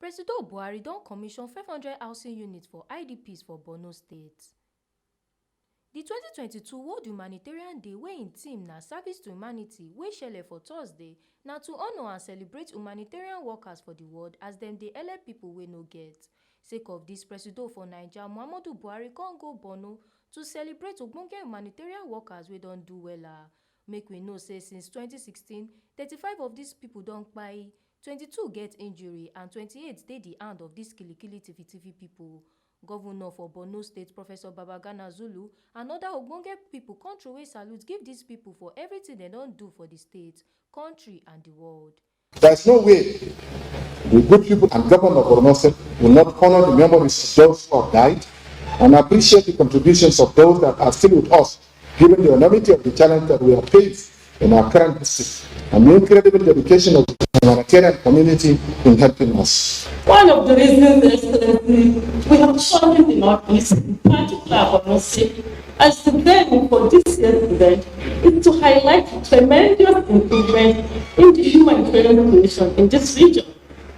Presido Buhari don commission 500 housing units for IDPs for Borno State. The 2022 World Humanitarian Day wey im theme na Service to Humanity wey shele for Thursday na to honour and celebrate humanitarian workers for the world as dem dey help pipo wey no get. Sake of dis, Presido for Naija Muhammadu Buhari con go Borno to celebrate ogbonge humanitarian workers wey don do wella. Make we know say since 2016, 35 of dis pipo don kpai, 22 get injury and 28 dey di hand of dis kilikili tifi-tifi pipo. Governor for Borno State Professor Babagana Zulu and other ogbonge pipo come throway salute give dis pipo for everything dem don do for di state, country and di world. There is no way the good people and government of Borno State will not honor the memories of those who have died and appreciate the contributions of those that are still with us, given the enormity of the challenge that we have faced in our current district and the incredible dedication of the humanitarian community in helping us. One of the reasons, Excellency, we have chosen the Northeast, in particular Borno State, as the venue for this year's event is to highlight tremendous improvement in the humanitarian situation in this region,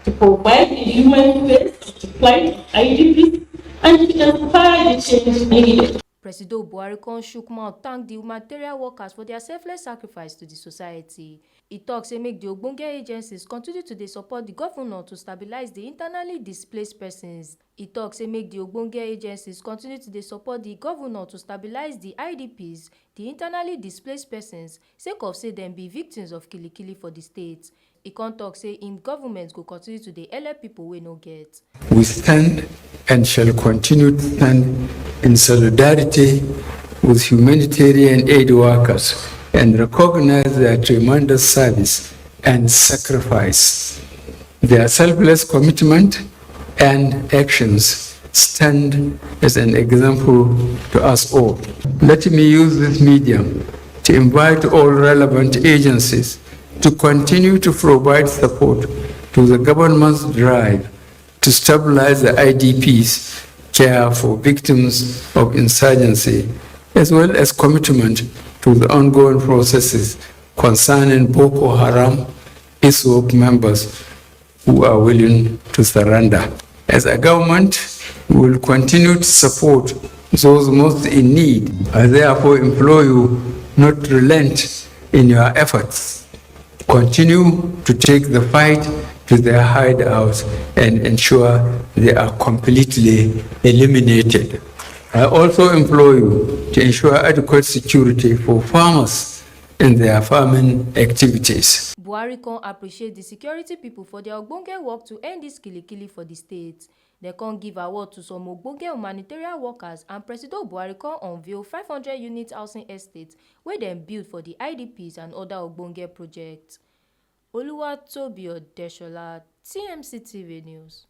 to provide a human face of the plight of IDPs, and to inspire the change needed. Presido Buhari con shook mouth thank the humanitarian workers for their selfless sacrifice to the society. He tok say make the ogbonge agencies continue to dey support the governor to stabilize the internally displaced persons. He tok say make the ogbonge agencies continue to dey support the governor to stabilize the IDPs, the internally displaced persons, sake of say dem be victims of kilikili for the state. He con tok say im government go continue to dey help pipo wey no get. We stand and shall continue to stand in solidarity with humanitarian aid workers and recognize their tremendous service and sacrifice. Their selfless commitment and actions stand as an example to us all. Let me use this medium to invite all relevant agencies to continue to provide support to the government's drive to stabilize the IDPs, care for victims of insurgency, as well as commitment to the ongoing processes concerning Boko Haram ISWAP members who are willing to surrender. As a government, we will continue to support those most in need. I therefore implore you not to relent in your efforts. Continue to take the fight to their hideouts and ensure they are completely eliminated. I also implore you to ensure adequate security for farmers in their farming activities. Buhari con appreciate the security people for their ogbonge work to end this kilikili for the state. They con give award to some ogbonge humanitarian workers, and Presido Buhari con unveil 500 unit housing estates wey dem build for the IDPs and other ogbonge projects. Oluwatobi Odeshola, TMC TV News.